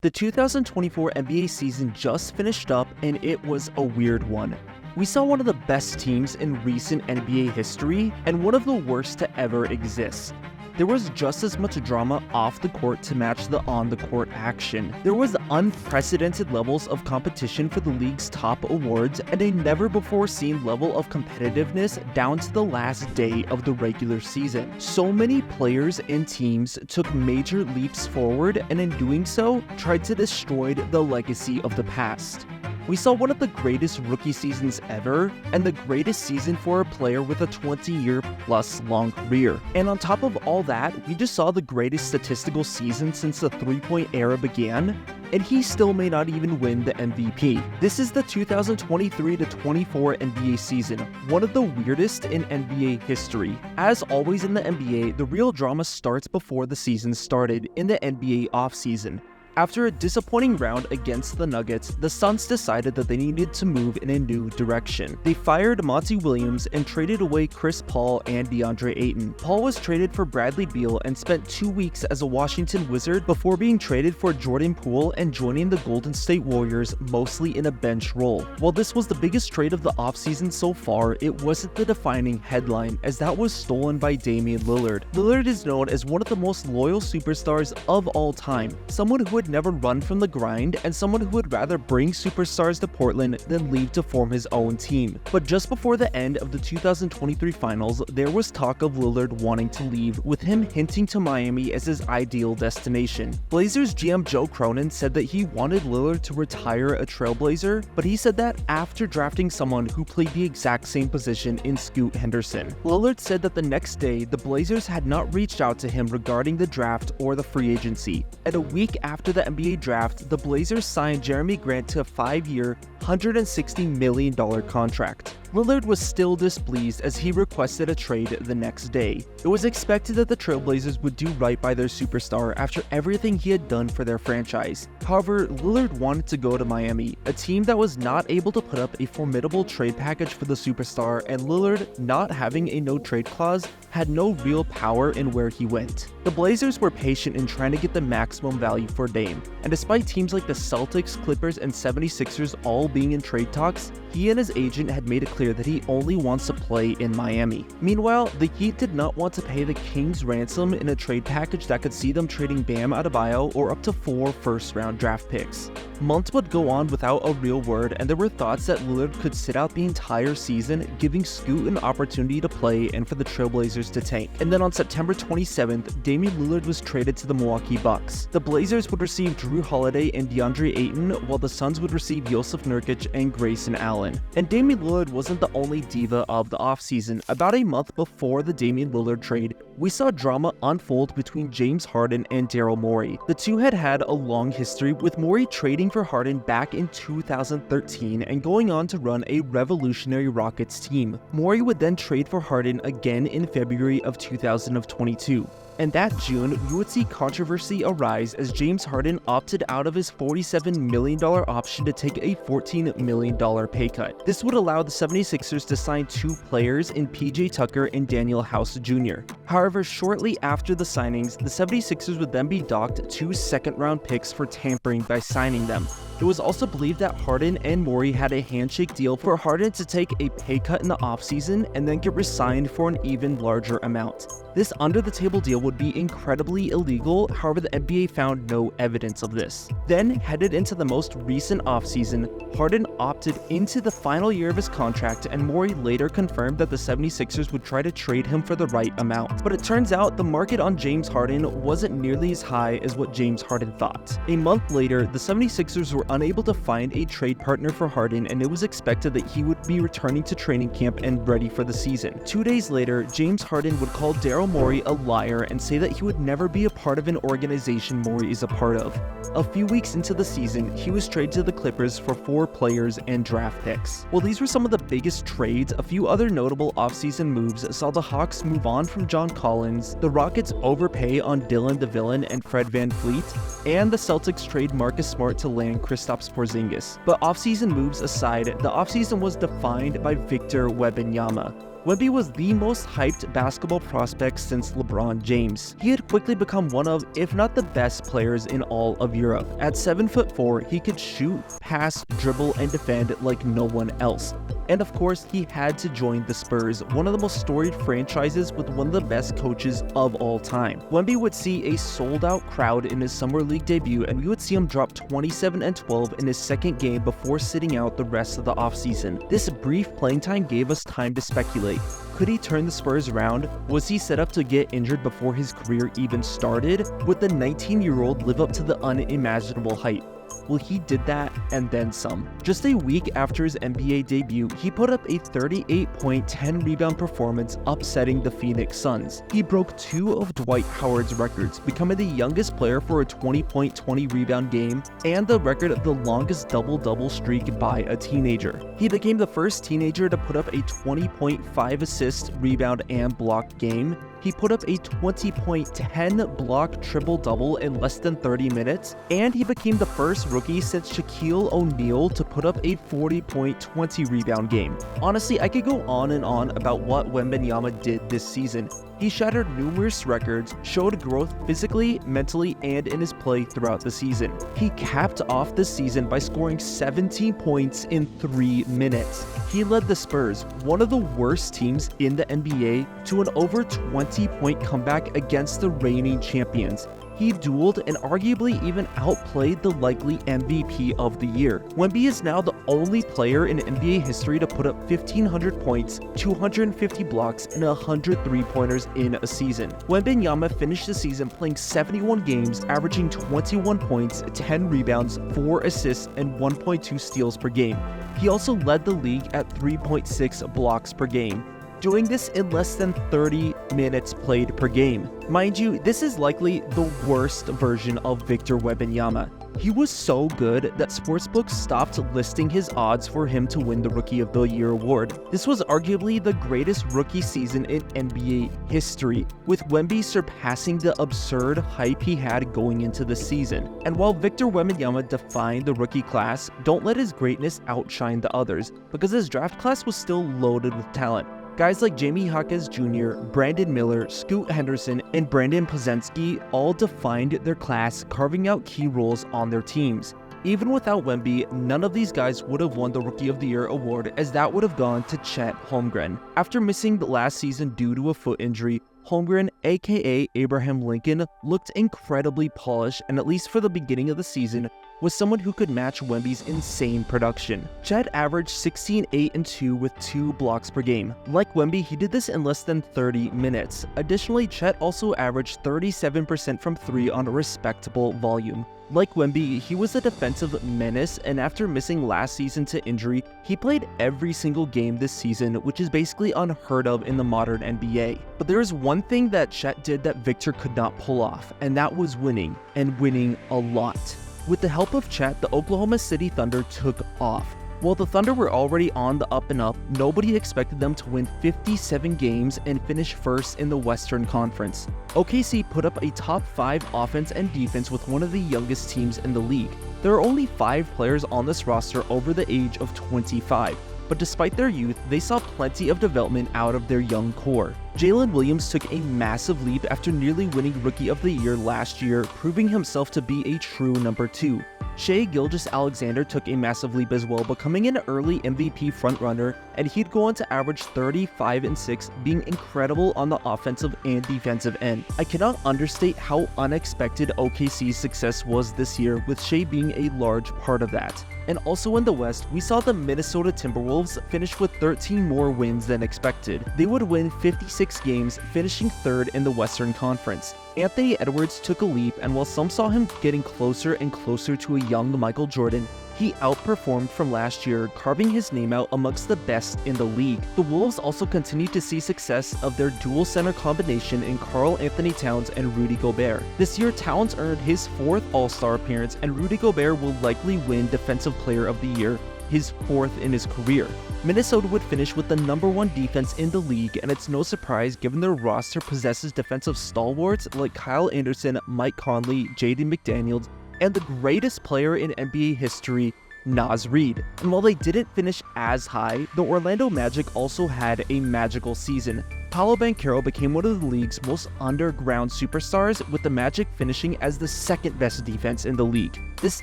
The 2024 NBA season just finished up, and it was a weird one. We saw one of the best teams in recent NBA history, and one of the worst to ever exist. There was just as much drama off the court to match the on-the-court action. There was unprecedented levels of competition for the league's top awards, and a never-before-seen level of competitiveness down to the last day of the regular season. So many players and teams took major leaps forward, and in doing so, tried to destroy the legacy of the past. We saw one of the greatest rookie seasons ever, and the greatest season for a player with a 20-year-plus long career. And on top of all that, we just saw the greatest statistical season since the three-point era began, and he still may not even win the MVP. This is the 2023-24 NBA season, one of the weirdest in NBA history. As always in the NBA, the real drama starts before the season started, in the NBA offseason. After a disappointing round against the Nuggets, the Suns decided that they needed to move in a new direction. They fired Monty Williams and traded away Chris Paul and DeAndre Ayton. Paul was traded for Bradley Beal and spent 2 weeks as a Washington Wizard before being traded for Jordan Poole and joining the Golden State Warriors, mostly in a bench role. While this was the biggest trade of the offseason so far, it wasn't the defining headline, as that was stolen by Damian Lillard. Lillard is known as one of the most loyal superstars of all time, someone who would never run from the grind, and someone who would rather bring superstars to Portland than leave to form his own team. But just before the end of the 2023 finals, there was talk of Lillard wanting to leave, with him hinting to Miami as his ideal destination. Blazers GM Joe Cronin said that he wanted Lillard to retire a Trailblazer, but he said that after drafting someone who played the exact same position in Scoot Henderson. Lillard said that the next day, the Blazers had not reached out to him regarding the draft or the free agency. And a week after the NBA draft, the Blazers signed Jeremy Grant to a 5-year, $160 million contract. Lillard was still displeased as he requested a trade the next day. It was expected that the Trailblazers would do right by their superstar after everything he had done for their franchise. However, Lillard wanted to go to Miami, a team that was not able to put up a formidable trade package for the superstar, and Lillard, not having a no-trade clause, had no real power in where he went. The Blazers were patient in trying to get the maximum value for Dame, and despite teams like the Celtics, Clippers, and 76ers all being in trade talks, he and his agent had made it clear that he only wants to play in Miami. Meanwhile, the Heat did not want to pay the Kings ransom in a trade package that could see them trading Bam Adebayo or up to 4 first-round draft picks. Months would go on without a real word, and there were thoughts that Lillard could sit out the entire season, giving Scoot an opportunity to play and for the Trailblazers to tank. And then on September 27th, Damian Lillard was traded to the Milwaukee Bucks. The Blazers would receive Drew Holiday and DeAndre Ayton, while the Suns would receive Jusuf Nurkic and Grayson Allen. And Damian Lillard wasn't the only diva of the offseason. About a month before the Damian Lillard trade, we saw drama unfold between James Harden and Daryl Morey. The two had had a long history, with Morey trading for Harden back in 2013 and going on to run a revolutionary Rockets team. Morey would then trade for Harden again in February of 2022. And that June, we would see controversy arise as James Harden opted out of his $47 million option to take a $14 million pay cut. This would allow the 76ers to sign 2 players in PJ Tucker and Daniel House Jr. However, shortly after the signings, the 76ers would then be docked 2 second-round picks for tampering by signing them. It was also believed that Harden and Morey had a handshake deal for Harden to take a pay cut in the offseason and then get re-signed for an even larger amount. This under-the-table deal would be incredibly illegal, however the NBA found no evidence of this. Then, headed into the most recent offseason, Harden opted into the final year of his contract, and Morey later confirmed that the 76ers would try to trade him for the right amount. But it turns out the market on James Harden wasn't nearly as high as what James Harden thought. A month later, the 76ers were unable to find a trade partner for Harden, and it was expected that he would be returning to training camp and ready for the season. 2 days later, James Harden would call Daryl Morey a liar and say that he would never be a part of an organization Morey is a part of. A few weeks into the season, he was traded to the Clippers for 4 players and draft picks. While these were some of the biggest trades, a few other notable offseason moves saw the Hawks move on from John Collins, the Rockets overpay on Dylan DeVillen and Fred VanVleet, and the Celtics trade Marcus Smart to land Kristaps Porzingis. But offseason moves aside, the offseason was defined by Victor Wembanyama. Wemby was the most hyped basketball prospect since LeBron James. He had quickly become one of, if not the best players in all of Europe. At 7'4", he could shoot, pass, dribble, and defend like no one else. And of course, he had to join the Spurs, one of the most storied franchises with one of the best coaches of all time. Wemby would see a sold-out crowd in his summer league debut, and we would see him drop 27 and 12 in his second game before sitting out the rest of the offseason. This brief playing time gave us time to speculate. Could he turn the Spurs around? Was he set up to get injured before his career even started? Would the 19-year-old live up to the unimaginable hype? Well, he did that and then some. Just a week after his NBA debut, he put up a 38-point, 10-rebound performance, upsetting the Phoenix Suns. He broke 2 of Dwight Howard's records, becoming the youngest player for a 20-point, 20-rebound game, and the record of the longest double-double streak by a teenager. He became the first teenager to put up a 20-point, 5-assist, rebound, and block game. He put up a 20-point, 10-block triple-double in less than 30 minutes, and he became the first rookie since Shaquille O'Neal to put up a 40-point, 20-rebound game. Honestly, I could go on and on about what Wembanyama did this season. He shattered numerous records, showed growth physically, mentally, and in his play throughout the season. He capped off the season by scoring 17 points in 3 minutes. He led the Spurs, one of the worst teams in the NBA, to an over 20-point comeback against the reigning champions. He dueled and arguably even outplayed the likely MVP of the year. Wemby is now the only player in NBA history to put up 1,500 points, 250 blocks, and 100 three-pointers in a season. Wembanyama finished the season playing 71 games, averaging 21 points, 10 rebounds, 4 assists, and 1.2 steals per game. He also led the league at 3.6 blocks per game, doing this in less than 30 minutes played per game. Mind you, this is likely the worst version of Victor Wembanyama. He was so good that sportsbooks stopped listing his odds for him to win the Rookie of the Year award. This was arguably the greatest rookie season in NBA history, with Wemby surpassing the absurd hype he had going into the season. And while Victor Wembanyama defined the rookie class, don't let his greatness outshine the others, because his draft class was still loaded with talent. Guys like Jamie Jaquez Jr., Brandon Miller, Scoot Henderson, and Brandon Podziemski all defined their class, carving out key roles on their teams. Even without Wemby, none of these guys would have won the Rookie of the Year award, as that would have gone to Chet Holmgren. After missing the last season due to a foot injury, Holmgren, aka Abraham Lincoln, looked incredibly polished, and at least for the beginning of the season, was someone who could match Wemby's insane production. Chet averaged 16, 8, and 2 with 2 blocks per game. Like Wemby, he did this in less than 30 minutes. Additionally, Chet also averaged 37% from 3 on a respectable volume. Like Wemby, he was a defensive menace, and after missing last season to injury, he played every single game this season, which is basically unheard of in the modern NBA. But there is one thing that Chet did that Victor could not pull off, and that was winning, and winning a lot. With the help of Chet, the Oklahoma City Thunder took off. While the Thunder were already on the up and up, nobody expected them to win 57 games and finish first in the Western Conference. OKC put up a top 5 offense and defense with one of the youngest teams in the league. There are only 5 players on this roster over the age of 25. But despite their youth, they saw plenty of development out of their young core. Jalen Williams took a massive leap after nearly winning Rookie of the Year last year, proving himself to be a true number 2. Shai Gilgeous-Alexander took a massive leap as well, becoming an early MVP frontrunner, and he'd go on to average 35 and 6, being incredible on the offensive and defensive end. I cannot understate how unexpected OKC's success was this year, with Shai being a large part of that. And also in the West, we saw the Minnesota Timberwolves finish with 13 more wins than expected. They would win 56 games, finishing 3rd in the Western Conference. Anthony Edwards took a leap, and while some saw him getting closer and closer to a young Michael Jordan, he outperformed from last year, carving his name out amongst the best in the league. The Wolves also continued to see success of their dual center combination in Karl Anthony Towns and Rudy Gobert. This year, Towns earned his 4th All-Star appearance, and Rudy Gobert will likely win Defensive Player of the Year, his 4th in his career. Minnesota would finish with the #1 defense in the league, and it's no surprise given their roster possesses defensive stalwarts like Kyle Anderson, Mike Conley, Jaden McDaniels, and the greatest player in NBA history, Naz Reid. And while they didn't finish as high, the Orlando Magic also had a magical season. Paolo Banchero became one of the league's most underground superstars, with the Magic finishing as the second best defense in the league. This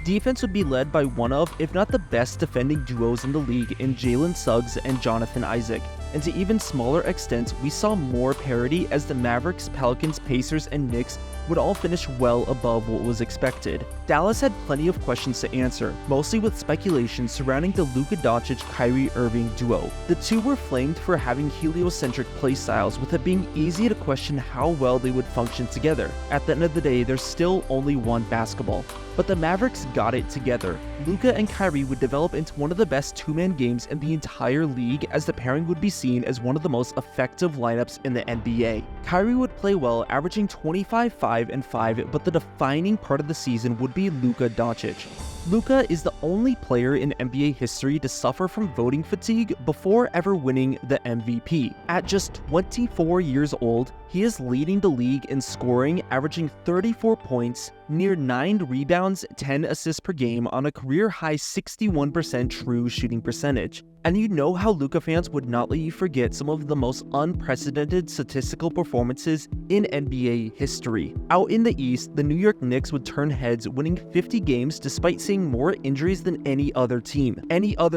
defense would be led by one of, if not the best defending duos in the league in Jalen Suggs and Jonathan Isaac. And to even smaller extents, we saw more parity as the Mavericks, Pelicans, Pacers, and Knicks would all finish well above what was expected. Dallas had plenty of questions to answer, mostly with speculation surrounding the Luka Doncic-Kyrie Irving duo. The two were flamed for having heliocentric playstyles, with it being easy to question how well they would function together. At the end of the day, there's still only one basketball. But the Mavericks got it together. Luka and Kyrie would develop into one of the best two-man games in the entire league, as the pairing would be seen as one of the most effective lineups in the NBA. Kyrie would play well, averaging 25, 5, and 5, but the defining part of the season would be Luka Doncic. Luka is the only player in NBA history to suffer from voting fatigue before ever winning the MVP. At just 24 years old, he is leading the league in scoring, averaging 34 points, near 9 rebounds, 10 assists per game on a career-high 61% true shooting percentage. And you know how Luka fans would not let you forget some of the most unprecedented statistical performances in NBA history. Out in the East, the New York Knicks would turn heads, winning 50 games despite seeing more injuries than any other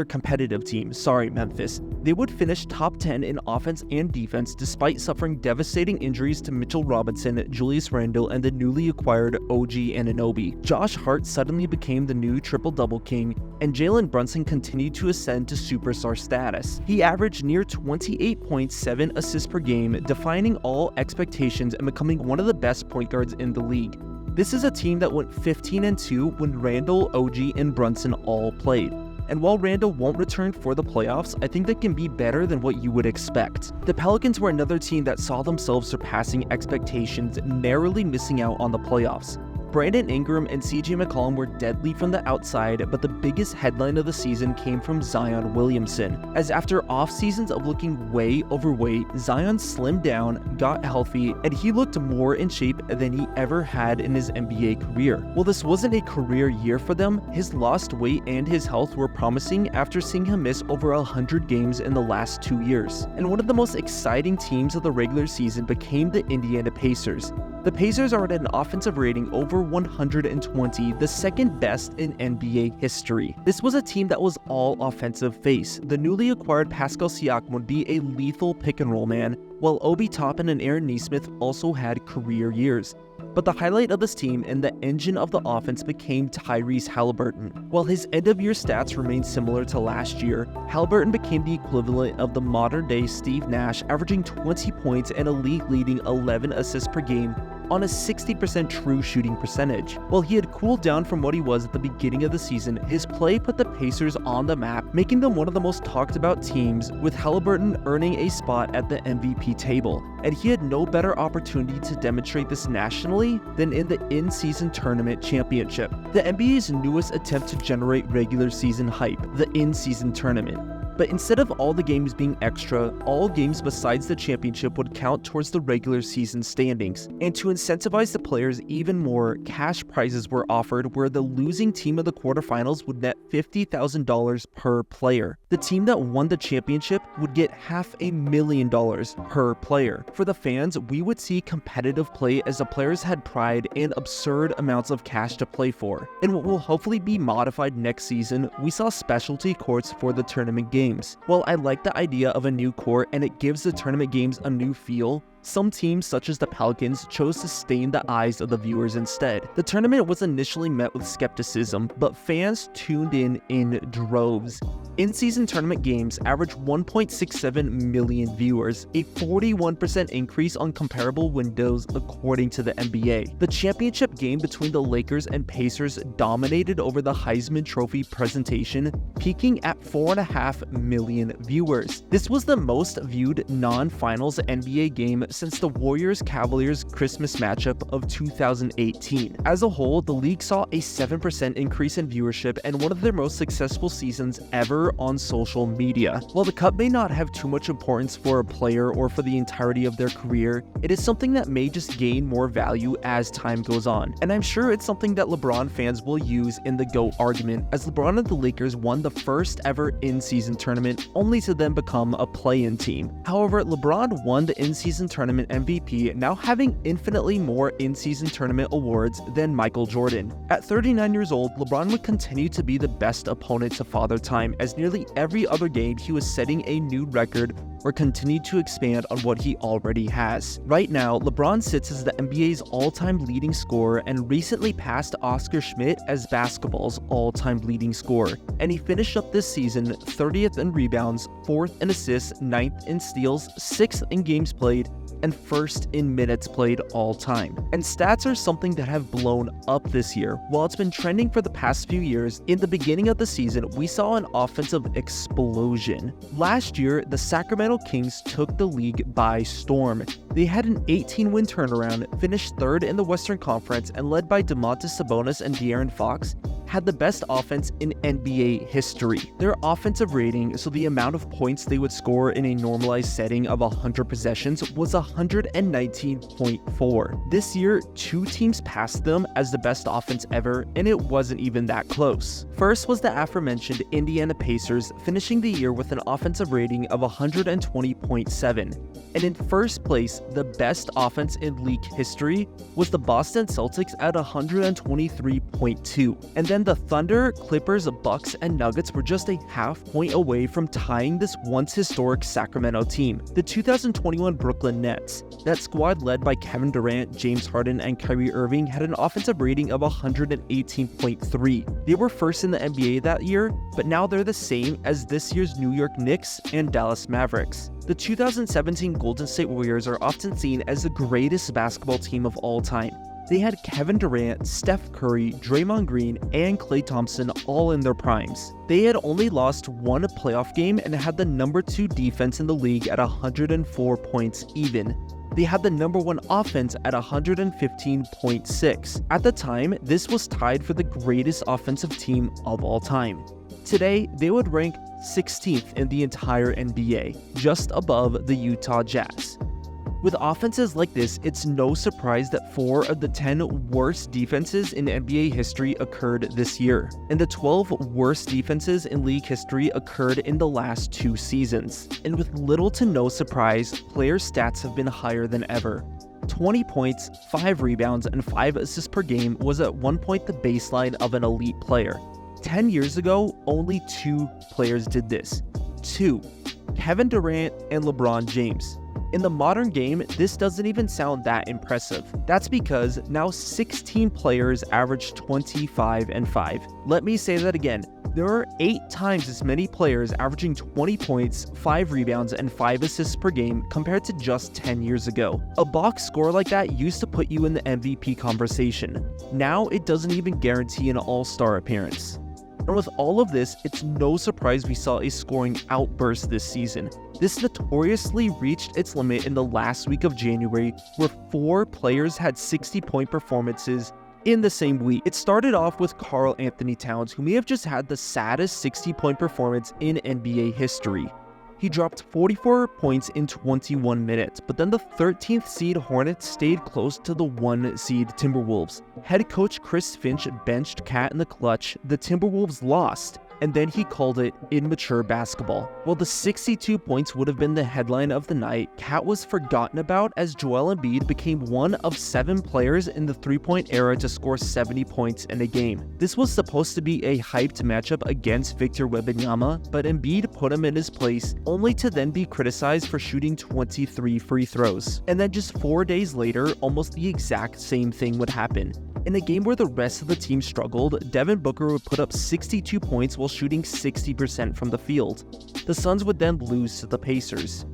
competitive team. Sorry, Memphis. They would finish top 10 in offense and defense despite suffering devastating injuries to Mitchell Robinson, Julius Randle, and the newly acquired OG Anunoby. Josh Hart suddenly became the new triple-double king, and Jalen Brunson continued to ascend to superstar status. He averaged near 28.7 assists per game, defining all expectations and becoming one of the best point guards in the league. This is a team that went 15-2 when Randle, OG, and Brunson all played. And while Randle won't return for the playoffs, I think they can be better than what you would expect. The Pelicans were another team that saw themselves surpassing expectations, narrowly missing out on the playoffs. Brandon Ingram and CJ McCollum were deadly from the outside, but the biggest headline of the season came from Zion Williamson, as after off seasons of looking way overweight, Zion slimmed down, got healthy, and he looked more in shape than he ever had in his NBA career. While this wasn't a career year for them, his lost weight and his health were promising after seeing him miss over 100 games in the last 2 years. And one of the most exciting teams of the regular season became the Indiana Pacers. The Pacers are at an offensive rating over 120, the second best in NBA history. This was a team that was all offensive face. The newly acquired Pascal Siakam would be a lethal pick-and-roll man, while Obi Toppin and Aaron Nesmith also had career years. But the highlight of this team and the engine of the offense became Tyrese Halliburton. While his end-of-year stats remained similar to last year, Halliburton became the equivalent of the modern-day Steve Nash, averaging 20 points and a league-leading 11 assists per game on a 60% true shooting percentage. While he had cooled down from what he was at the beginning of the season, his play put the Pacers on the map, making them one of the most talked about teams, with Halliburton earning a spot at the MVP table. And he had no better opportunity to demonstrate this nationally than in the in-season tournament championship, the NBA's newest attempt to generate regular season hype, the in-season tournament. But instead of all the games being extra, all games besides the championship would count towards the regular season standings. And to incentivize the players even more, cash prizes were offered where the losing team of the quarterfinals would net $50,000 per player. The team that won the championship would get $500,000 per player. For the fans, we would see competitive play as the players had pride and absurd amounts of cash to play for. In what will hopefully be modified next season, we saw specialty courts for the tournament games. While I like the idea of a new court and it gives the tournament games a new feel, some teams, such as the Pelicans, chose to stain the eyes of the viewers instead. The tournament was initially met with skepticism, but fans tuned in droves. In-season tournament games averaged 1.67 million viewers, a 41% increase on comparable windows according to the NBA. The championship game between the Lakers and Pacers dominated over the Heisman Trophy presentation, peaking at 4.5 million viewers. This was the most viewed non-finals NBA game since the Warriors-Cavaliers Christmas matchup of 2018. As a whole, the league saw a 7% increase in viewership and one of their most successful seasons ever Twitter on social media. While the cup may not have too much importance for a player or for the entirety of their career, it is something that may just gain more value as time goes on. And I'm sure it's something that LeBron fans will use in the GOAT argument, as LeBron and the Lakers won the first ever in-season tournament, only to then become a play-in team. However, LeBron won the in-season tournament MVP, now having infinitely more in-season tournament awards than Michael Jordan. At 39 years old, LeBron would continue to be the best opponent to Father Time, as nearly every other game he was setting a new record or continued to expand on what he already has. Right now, LeBron sits as the NBA's all-time leading scorer and recently passed Oscar Schmidt as basketball's all-time leading scorer. And he finished up this season 30th in rebounds, 4th in assists, 9th in steals, 6th in games played, and 1st in minutes played all time. And stats are something that have blown up this year. While it's been trending for the past few years, in the beginning of the season, we saw an offensive explosion. Last year, the Sacramento Kings took the league by storm. They had an 18-win turnaround, finished 3rd in the Western Conference, and led by Domantas Sabonis and De'Aaron Fox, had the best offense in NBA history. Their offensive rating, so the amount of points they would score in a normalized setting of 100 possessions, was 119.4. This year, 2 teams passed them as the best offense ever, and it wasn't even that close. First was the aforementioned Indiana Pacers, finishing the year with an offensive rating of 120.7. And in first place, the best offense in league history was the Boston Celtics at 123.2. And then the Thunder, Clippers, Bucks, and Nuggets were just a half point away from tying this once historic Sacramento team. The 2021 Brooklyn Nets, that squad led by Kevin Durant, James Harden, and Kyrie Irving, had an offensive rating of 118.3. They were first in the NBA that year, but now they're the same as this year's New York Knicks and Dallas Mavericks. The 2017 Golden State Warriors are often seen as the greatest basketball team of all time. They had Kevin Durant, Steph Curry, Draymond Green, and Klay Thompson all in their primes. They had only lost one playoff game and had the number 2 defense in the league at 104 points even. They had the number 1 offense at 115.6. At the time, this was tied for the greatest offensive team of all time. Today, they would rank 16th in the entire NBA, just above the Utah Jazz. With offenses like this, it's no surprise that 4 of the 10 worst defenses in NBA history occurred this year, and the 12 worst defenses in league history occurred in the last 2 seasons. And with little to no surprise, players' stats have been higher than ever. 20 points, 5 rebounds, and 5 assists per game was at one point the baseline of an elite player. 10 years ago, only 2 players did this. 2. Kevin Durant and LeBron James. In the modern game, this doesn't even sound that impressive. That's because now 16 players average 25 and 5. Let me say that again. There are 8 times as many players averaging 20 points, 5 rebounds, and 5 assists per game compared to just 10 years ago. A box score like that used to put you in the MVP conversation. Now it doesn't even guarantee an all-star appearance. And with all of this, it's no surprise we saw a scoring outburst this season. This notoriously reached its limit in the last week of January, where 4 players had 60-point performances in the same week. It started off with Karl Anthony Towns, who may have just had the saddest 60-point performance in NBA history. He dropped 44 points in 21 minutes, but then the 13th seed Hornets stayed close to the 1 seed Timberwolves. Head coach Chris Finch benched Cat in the clutch, the Timberwolves lost, and then he called it immature basketball. While the 62 points would have been the headline of the night, Cat was forgotten about as Joel Embiid became one of 7 players in the three-point era to score 70 points in a game. This was supposed to be a hyped matchup against Victor Wembanyama, but Embiid put him in his place, only to then be criticized for shooting 23 free throws. And then just 4 days later, almost the exact same thing would happen. In a game where the rest of the team struggled, Devin Booker would put up 62 points while shooting 60% from the field. The Suns would then lose to the Pacers.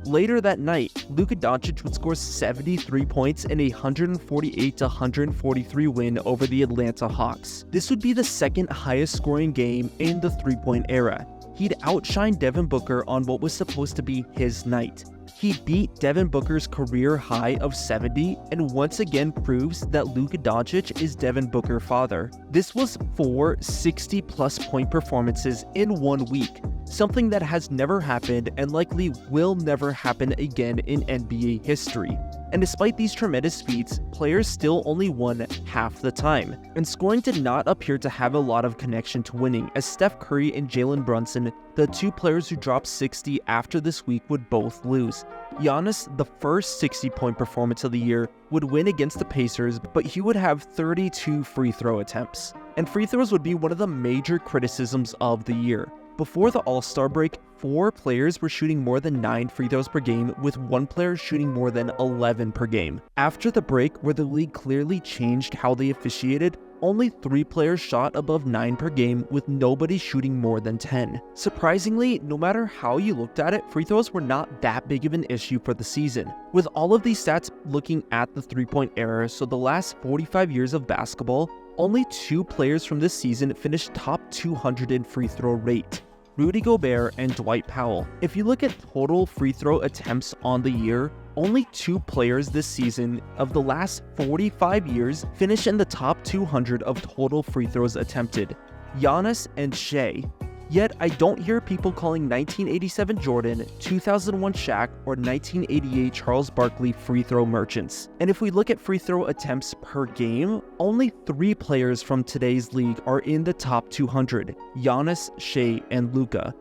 Later that night, Luka Doncic would score 73 points in a 148-143 win over the Atlanta Hawks. This would be the second highest scoring game in the three-point era. He'd outshine Devin Booker on what was supposed to be his night. He beat Devin Booker's career high of 70 and once again proves that Luka Doncic is Devin Booker's father. This was 4 60-plus point performances in 1 week, something that has never happened and likely will never happen again in NBA history. And despite these tremendous feats, players still only won half the time, and scoring did not appear to have a lot of connection to winning, as Steph Curry and Jalen Brunson, the two players who dropped 60 after this week, would both lose. Giannis, the first 60-point performance of the year, would win against the Pacers, but he would have 32 free throw attempts. And free throws would be one of the major criticisms of the year. Before the All-Star break, 4 players were shooting more than 9 free throws per game, with 1 player shooting more than 11 per game. After the break, where the league clearly changed how they officiated, only 3 players shot above 9 per game, with nobody shooting more than 10. Surprisingly, no matter how you looked at it, free throws were not that big of an issue for the season. With all of these stats looking at the three-point era, so the last 45 years of basketball, only 2 players from this season finished top 200 in free throw rate: Rudy Gobert and Dwight Powell. If you look at total free throw attempts on the year, only 2 players this season of the last 45 years finish in the top 200 of total free throws attempted: Giannis and Shea. Yet, I don't hear people calling 1987 Jordan, 2001 Shaq, or 1988 Charles Barkley free throw merchants. And if we look at free throw attempts per game, only 3 players from today's league are in the top 200: Giannis, Shea, and Luka.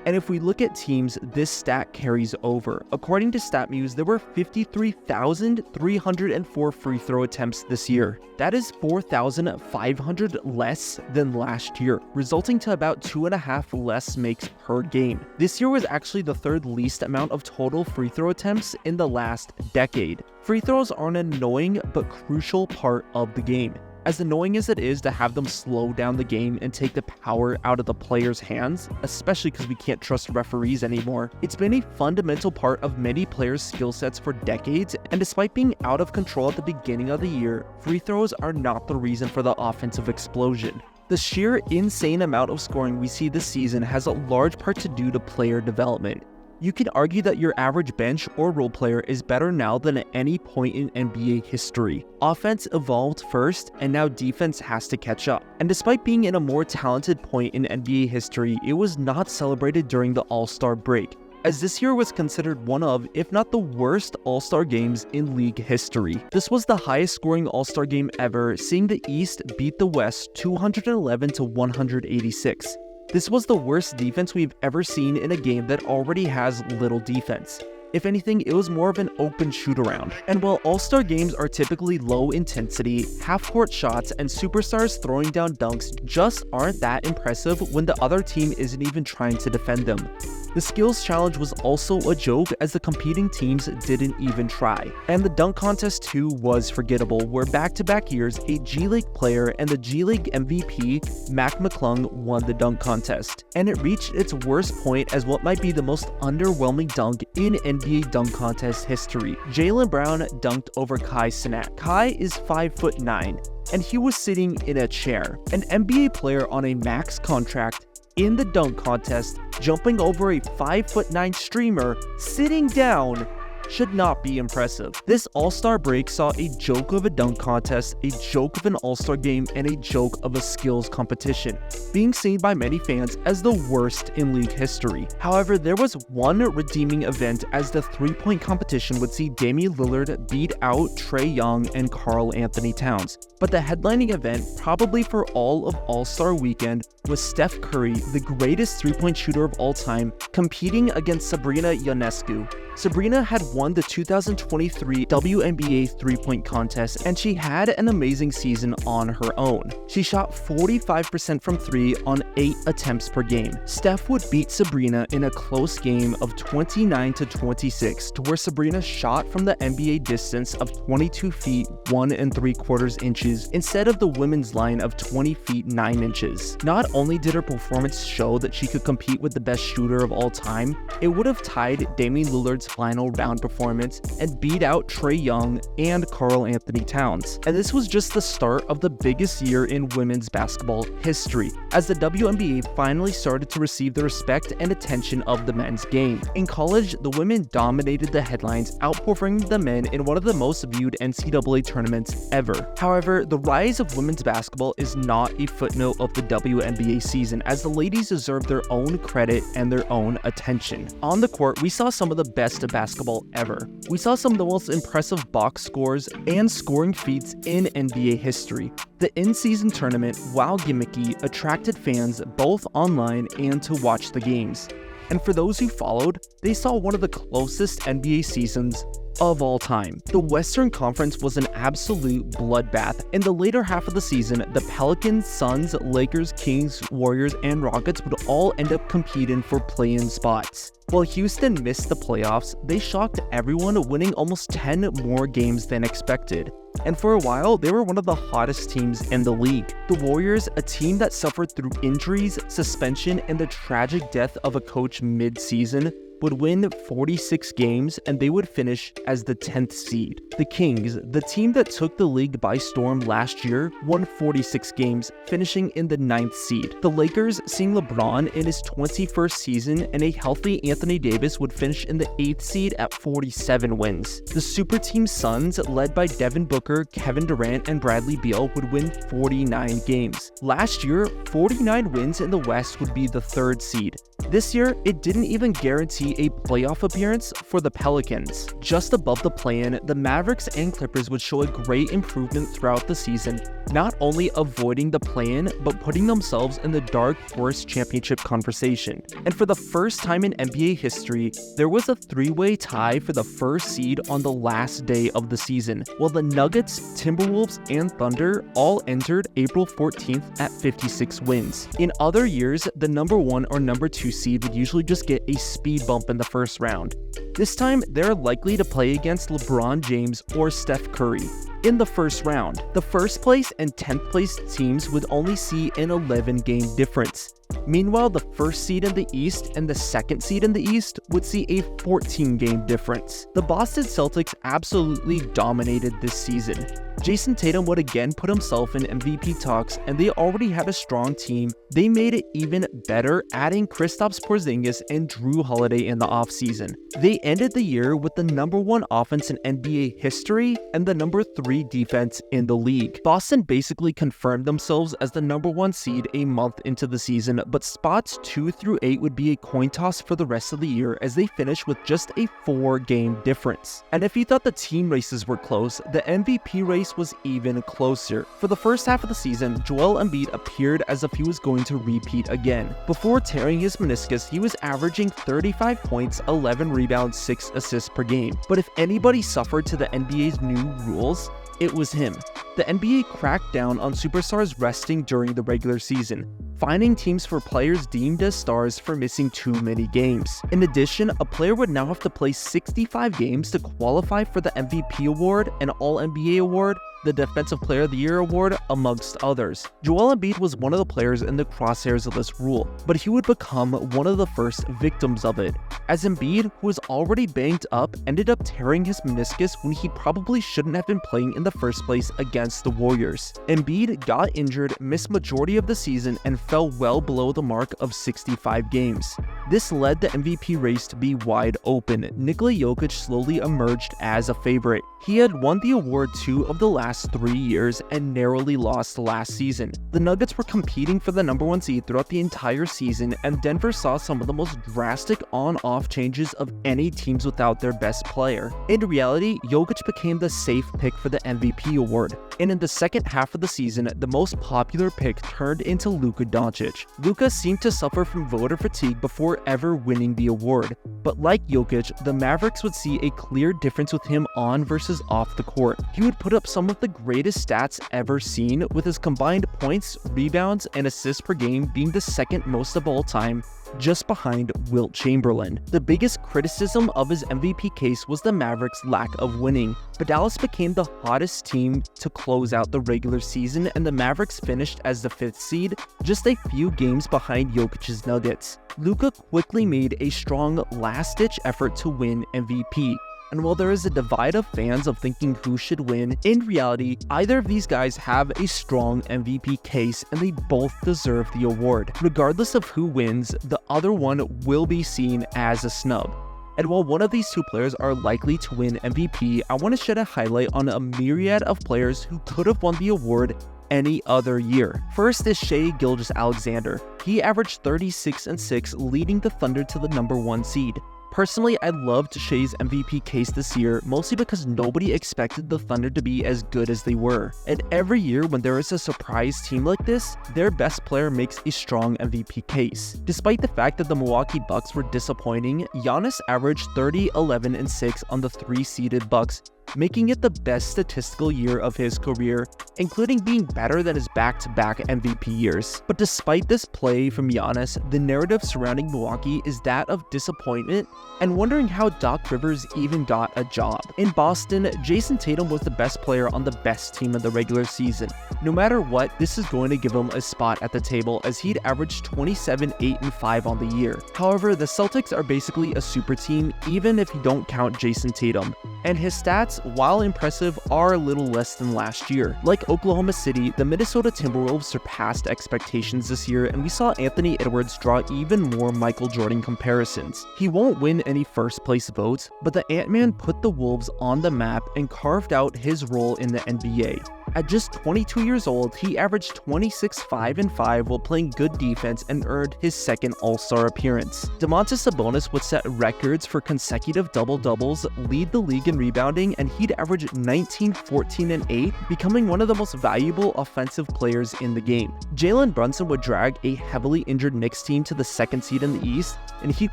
And if we look at teams, this stat carries over. According to StatMuse, there were 53,304 free throw attempts this year. That is 4,500 less than last year, resulting to about 2.5 less makes per game. This year was actually the 3rd least amount of total free throw attempts in the last decade. Free throws are an annoying but crucial part of the game. As annoying as it is to have them slow down the game and take the power out of the players' hands, especially because we can't trust referees anymore, it's been a fundamental part of many players' skill sets for decades, and despite being out of control at the beginning of the year, free throws are not the reason for the offensive explosion. The sheer insane amount of scoring we see this season has a large part to do to player development. You can argue that your average bench or role player is better now than at any point in NBA history. Offense evolved first, and now defense has to catch up. And despite being in a more talented point in NBA history, it was not celebrated during the All-Star break, as this year was considered one of, if not the worst All-Star games in league history. This was the highest scoring All-Star game ever, seeing the East beat the West 211 to 186. This was the worst defense we've ever seen in a game that already has little defense. If anything, it was more of an open shoot-around. And while All-Star games are typically low intensity, half-court shots and superstars throwing down dunks just aren't that impressive when the other team isn't even trying to defend them. The skills challenge was also a joke, as the competing teams didn't even try. And the dunk contest too was forgettable, where back-to-back years a G League player and the G League MVP, Mac McClung, won the dunk contest. And it reached its worst point as what might be the most underwhelming dunk in NBA dunk contest history. Jaylen Brown dunked over Kai Cenat. Kai is 5'9", and he was sitting in a chair. An NBA player on a max contract in the dunk contest, jumping over a 5'9" streamer sitting down, should not be impressive. This All-Star break saw a joke of a dunk contest, a joke of an All-Star game, and a joke of a skills competition, being seen by many fans as the worst in league history. However, there was one redeeming event, as the three-point competition would see Damian Lillard beat out Trae Young and Karl Anthony Towns. But the headlining event, probably for all of All-Star weekend, was Steph Curry, the greatest three-point shooter of all time, competing against Sabrina Ionescu. Sabrina had won the 2023 WNBA three-point contest, and she had an amazing season on her own. She shot 45% from 3 on 8 attempts per game. Steph would beat Sabrina in a close game of 29-26, to where Sabrina shot from the NBA distance of 22 feet 1 3/4 inches instead of the women's line of 20 feet 9 inches. Not only did her performance show that she could compete with the best shooter of all time, it would have tied Damian Lillard's final round performance and beat out Trae Young and Karl Anthony Towns. And this was just the start of the biggest year in women's basketball history, as the WNBA finally started to receive the respect and attention of the men's game. In college, the women dominated the headlines, outperforming the men in one of the most viewed NCAA tournaments ever. However, the rise of women's basketball is not a footnote of the WNBA season, as the ladies deserve their own credit and their own attention. On the court, we saw some of the best of basketball ever. We saw some of the most impressive box scores and scoring feats in NBA history. The in-season tournament, while gimmicky, attracted fans both online and to watch the games. And for those who followed, they saw one of the closest NBA seasons of all time. The Western Conference was an absolute bloodbath. In the later half of the season, the Pelicans, Suns, Lakers, Kings, Warriors, and Rockets would all end up competing for play-in spots. While Houston missed the playoffs, they shocked everyone, winning almost 10 more games than expected. And for a while, they were one of the hottest teams in the league. The Warriors, a team that suffered through injuries, suspension, and the tragic death of a coach mid-season, would win 46 games and they would finish as the 10th seed. The Kings, the team that took the league by storm last year, won 46 games, finishing in the 9th seed. The Lakers, seeing LeBron in his 21st season and a healthy Anthony Davis, would finish in the 8th seed at 47 wins. The super team Suns, led by Devin Booker, Kevin Durant, and Bradley Beal, would win 49 games. Last year, 49 wins in the West would be the 3rd seed. This year, it didn't even guarantee a playoff appearance for the Pelicans. Just above the play-in, the Mavericks and Clippers would show a great improvement throughout the season, not only avoiding the play-in, but putting themselves in the dark horse championship conversation. And for the first time in NBA history, there was a 3-way tie for the 1st seed on the last day of the season, while the Nuggets, Timberwolves, and Thunder all entered April 14th at 56 wins. In other years, the number 1 or number 2 seed would usually just get a speed bump in the first round. This time, they're likely to play against LeBron James or Steph Curry. In the first round, the 1st place and 10th place teams would only see an 11-game difference. Meanwhile, the 1st seed in the East and the 2nd seed in the East would see a 14-game difference. The Boston Celtics absolutely dominated this season. Jason Tatum would again put himself in MVP talks, and they already had a strong team. They made it even better, adding Kristaps Porzingis and Drew Holiday in the offseason. They ended the year with the number 1 offense in NBA history and the number 3 defense in the league. Boston basically confirmed themselves as the number 1 seed a month into the season, but spots 2 through 8 would be a coin toss for the rest of the year, as they finished with just a 4-game difference. And if you thought the team races were close, the MVP race was even closer. For the first half of the season, Joel Embiid appeared as if he was going to repeat again. Before tearing his meniscus, he was averaging 35 points, 11 rebounds, 6 assists per game. But if anybody suffered to the NBA's new rules, it was him. The NBA cracked down on superstars resting during the regular season, fining teams for players deemed as stars for missing too many games. In addition, a player would now have to play 65 games to qualify for the MVP award, an All-NBA award, the Defensive Player of the Year award, amongst others. Joel Embiid was one of the players in the crosshairs of this rule, but he would become one of the first victims of it, as Embiid, who was already banged up, ended up tearing his meniscus when he probably shouldn't have been playing in the first place against the Warriors. Embiid got injured, missed majority of the season, and fell well below the mark of 65 games. This led the MVP race to be wide open. Nikola Jokic slowly emerged as a favorite. He had won the award 2 of the last 3 years and narrowly lost last season. The Nuggets were competing for the number 1 seed throughout the entire season, and Denver saw some of the most drastic on-off changes of any teams without their best player. In reality, Jokic became the safe pick for the MVP award, and in the second half of the season, the most popular pick turned into Luka Doncic. Luka seemed to suffer from voter fatigue before ever winning the award, but like Jokic, the Mavericks would see a clear difference with him on versus off the court. He would put up some of the greatest stats ever seen, with his combined points, rebounds, and assists per game being the 2nd most of all time, just behind Wilt Chamberlain. The biggest criticism of his MVP case was the Mavericks' lack of winning, but Dallas became the hottest team to close out the regular season, and the Mavericks finished as the 5th seed, just a few games behind Jokic's Nuggets. Luka quickly made a strong last-ditch effort to win MVP. And while there is a divide of fans of thinking who should win, in reality, either of these guys have a strong MVP case and they both deserve the award. Regardless of who wins, the other one will be seen as a snub. And while one of these two players are likely to win MVP, I want to shed a highlight on a myriad of players who could have won the award any other year. First is Shai Gilgeous-Alexander. He averaged 36 and 6, leading the Thunder to the #1 seed. Personally, I loved Shai's MVP case this year, mostly because nobody expected the Thunder to be as good as they were. And every year when there is a surprise team like this, their best player makes a strong MVP case. Despite the fact that the Milwaukee Bucks were disappointing, Giannis averaged 30, 11, and 6 on the 3-seeded Bucks, making it the best statistical year of his career, including being better than his back-to-back MVP years. But despite this play from Giannis, the narrative surrounding Milwaukee is that of disappointment and wondering how Doc Rivers even got a job. In Boston, Jason Tatum was the best player on the best team of the regular season. No matter what, this is going to give him a spot at the table, as he'd averaged 27, 8, and 5 on the year. However, the Celtics are basically a super team, even if you don't count Jason Tatum, and his stats, while impressive, are a little less than last year. Like Oklahoma City, the Minnesota Timberwolves surpassed expectations this year, and we saw Anthony Edwards draw even more Michael Jordan comparisons. He won't win any first place votes, but the Ant-Man put the Wolves on the map and carved out his role in the NBA. At just 22 years old, he averaged 26, 5, and 5 while playing good defense and earned his second All-Star appearance. Domantas Sabonis would set records for consecutive double-doubles, lead the league in rebounding, and he'd average 19, 14, and 8, becoming one of the most valuable offensive players in the game. Jalen Brunson would drag a heavily injured Knicks team to the 2nd seed in the East, and he'd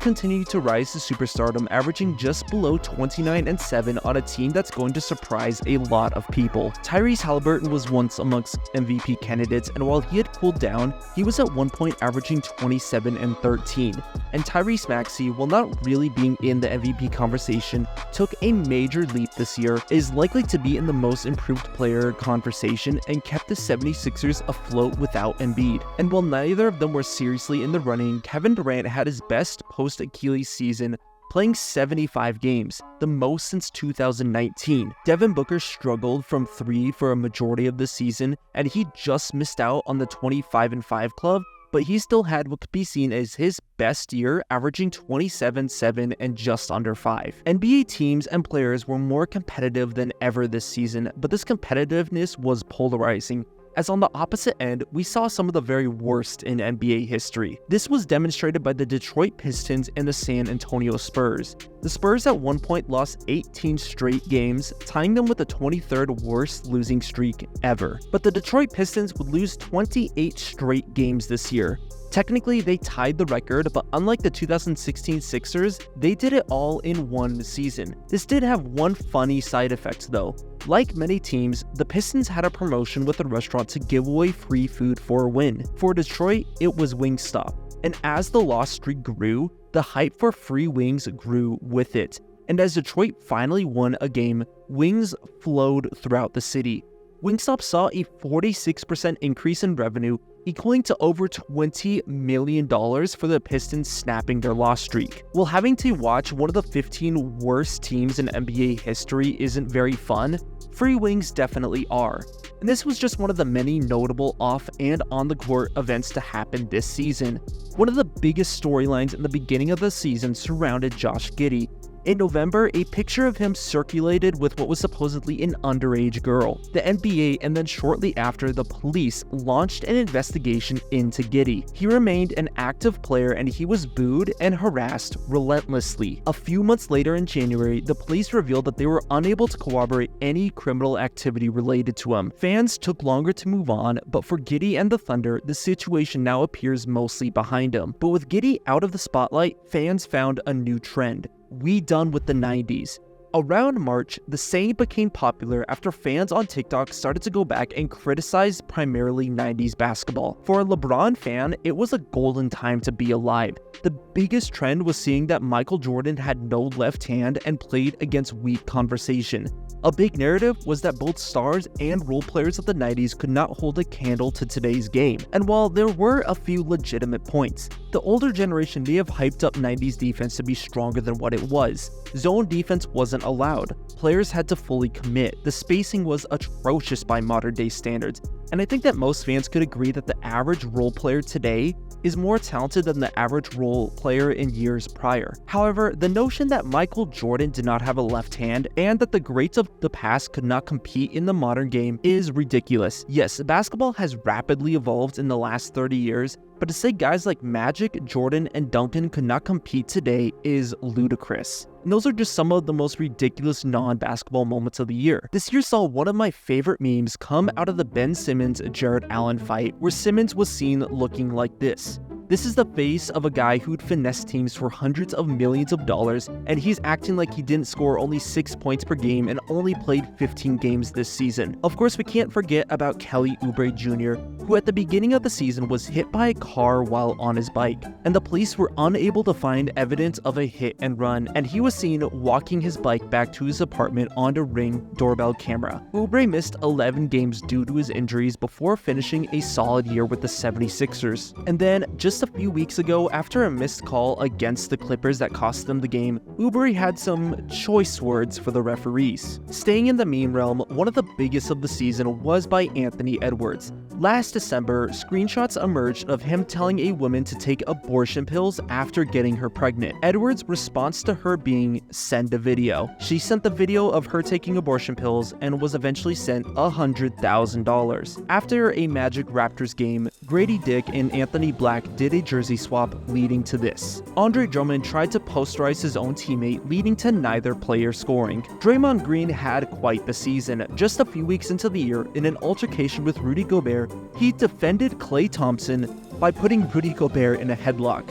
continue to rise to superstardom, averaging just below 29 and 7 on a team that's going to surprise a lot of people. Tyrese Halliburton was once amongst MVP candidates, and while he had cooled down, he was at one point averaging 27 and 13. And Tyrese Maxey, while not really being in the MVP conversation, took a major leap this year, is likely to be in the most improved player conversation, and kept the 76ers afloat without Embiid. And while neither of them were seriously in the running, Kevin Durant had his best post-Achilles season, playing 75 games, the most since 2019. Devin Booker struggled from 3 for a majority of the season, and he just missed out on the 25 and 5 club, but he still had what could be seen as his best year, averaging 27, 7, and just under 5. NBA teams and players were more competitive than ever this season, but this competitiveness was polarizing, as on the opposite end, we saw some of the very worst in NBA history. This was demonstrated by the Detroit Pistons and the San Antonio Spurs. The Spurs at one point lost 18 straight games, tying them with the 23rd worst losing streak ever. But the Detroit Pistons would lose 28 straight games this year. Technically, they tied the record, but unlike the 2016 Sixers, they did it all in one season. This did have one funny side effect though. Like many teams, the Pistons had a promotion with a restaurant to give away free food for a win. For Detroit, it was Wingstop. And as the loss streak grew, the hype for free wings grew with it. And as Detroit finally won a game, wings flowed throughout the city. Wingstop saw a 46% increase in revenue, equaling to over $20 million for the Pistons snapping their loss streak. While having to watch one of the 15 worst teams in NBA history isn't very fun, free wings definitely are. And this was just one of the many notable off and on the court events to happen this season. One of the biggest storylines in the beginning of the season surrounded Josh Giddey. In November, a picture of him circulated with what was supposedly an underage girl. The NBA and then shortly after, the police launched an investigation into Giddey. He remained an active player and he was booed and harassed relentlessly. A few months later in January, the police revealed that they were unable to corroborate any criminal activity related to him. Fans took longer to move on, but for Giddey and the Thunder, the situation now appears mostly behind him. But with Giddey out of the spotlight, fans found a new trend. We done with the 90s. Around March, the saying became popular after fans on TikTok started to go back and criticize primarily 90s basketball. For a LeBron fan, it was a golden time to be alive. The biggest trend was seeing that Michael Jordan had no left hand and played against weak conversation. A big narrative was that both stars and role players of the 90s could not hold a candle to today's game. And while there were a few legitimate points, the older generation may have hyped up 90s defense to be stronger than what it was. Zone defense wasn't allowed. Players had to fully commit. The spacing was atrocious by modern day standards. And I think that most fans could agree that the average role player today is more talented than the average role player in years prior. However, the notion that Michael Jordan did not have a left hand and that the greats of the past could not compete in the modern game is ridiculous. Yes, basketball has rapidly evolved in the last 30 years, but to say guys like Magic, Jordan, and Duncan could not compete today is ludicrous. And those are just some of the most ridiculous non-basketball moments of the year. This year saw one of my favorite memes come out of the Ben Simmons-Jared Allen fight, where Simmons was seen looking like this. This is the face of a guy who'd finesse teams for hundreds of millions of dollars, and he's acting like he didn't score only 6 points per game and only played 15 games this season. Of course, we can't forget about Kelly Oubre Jr., who at the beginning of the season was hit by a car while on his bike, and the police were unable to find evidence of a hit and run, and he was seen walking his bike back to his apartment on a Ring doorbell camera. Oubre missed 11 games due to his injuries before finishing a solid year with the 76ers. And then, just a few weeks ago, after a missed call against the Clippers that cost them the game, Oubre had some choice words for the referees. Staying in the meme realm, one of the biggest of the season was by Anthony Edwards. Last December, screenshots emerged of him telling a woman to take abortion pills after getting her pregnant. Edwards' response to her being, "Send a video." She sent the video of her taking abortion pills and was eventually sent $100,000. After a Magic Raptors game, Grady Dick and Anthony Black did a jersey swap, leading to this. Andre Drummond tried to posterize his own teammate, leading to neither player scoring. Draymond Green had quite the season. Just a few weeks into the year, in an altercation with Rudy Gobert, he defended Klay Thompson by putting Rudy Gobert in a headlock.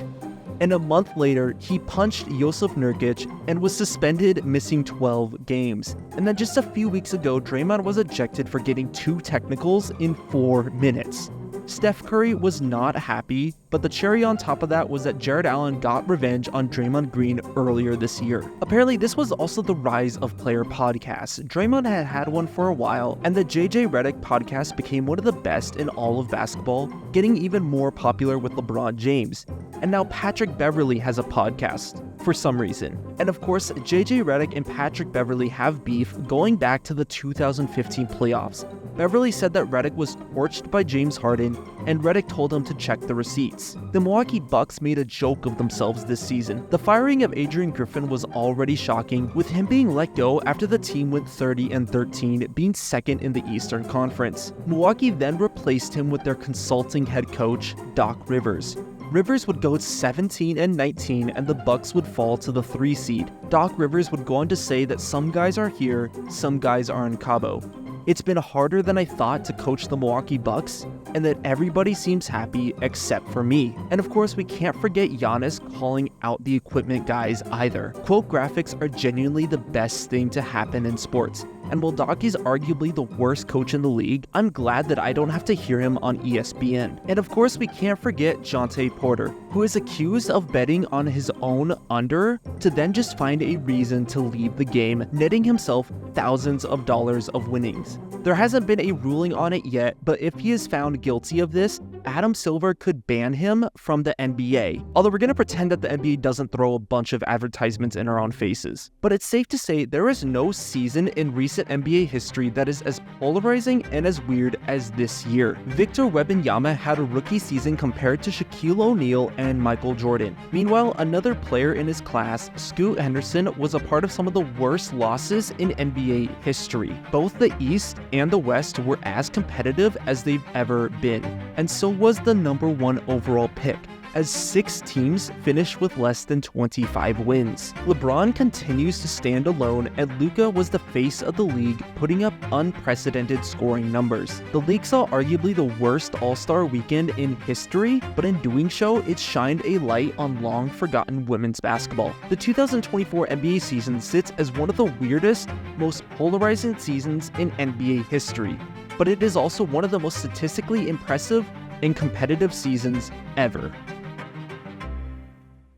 And a month later, he punched Jusuf Nurkic and was suspended, missing 12 games. And then just a few weeks ago, Draymond was ejected for getting 2 technicals in 4 minutes. Steph Curry was not happy, but the cherry on top of that was that Jared Allen got revenge on Draymond Green earlier this year. Apparently, this was also the rise of player podcasts. Draymond had had one for a while, and the JJ Redick podcast became one of the best in all of basketball, getting even more popular with LeBron James. And now Patrick Beverley has a podcast, for some reason. And of course, JJ Redick and Patrick Beverley have beef going back to the 2015 playoffs. Beverley said that Redick was torched by James Harden, and Redick told him to check the receipts. The Milwaukee Bucks made a joke of themselves this season. The firing of Adrian Griffin was already shocking, with him being let go after the team went 30-13, being second in the Eastern Conference. Milwaukee then replaced him with their consulting head coach, Doc Rivers. Rivers would go 17-19 and the Bucks would fall to the 3 seed. Doc Rivers would go on to say that some guys are here, some guys are in Cabo. It's been harder than I thought to coach the Milwaukee Bucks, and that everybody seems happy except for me. And of course, we can't forget Giannis calling out the equipment guys either. Quote graphics are genuinely the best thing to happen in sports. And while Doc is arguably the worst coach in the league, I'm glad that I don't have to hear him on ESPN. And of course, we can't forget Jontay Porter, who is accused of betting on his own under to then just find a reason to leave the game, netting himself thousands of dollars of winnings. There hasn't been a ruling on it yet, but if he is found guilty of this, Adam Silver could ban him from the NBA. Although we're going to pretend that the NBA doesn't throw a bunch of advertisements in our own faces. But it's safe to say there is no season in recent NBA history that is as polarizing and as weird as this year. Victor Wembanyama had a rookie season compared to Shaquille O'Neal and Michael Jordan. Meanwhile, another player in his class, Scoot Henderson, was a part of some of the worst losses in NBA history. Both the East and the West were as competitive as they've ever been. And so was the number 1 overall pick. as 6 teams finished with less than 25 wins. LeBron continues to stand alone, and Luka was the face of the league, putting up unprecedented scoring numbers. The league saw arguably the worst All-Star weekend in history, but in doing so, it shined a light on long-forgotten women's basketball. The 2024 NBA season sits as one of the weirdest, most polarizing seasons in NBA history, but it is also one of the most statistically impressive and competitive seasons ever.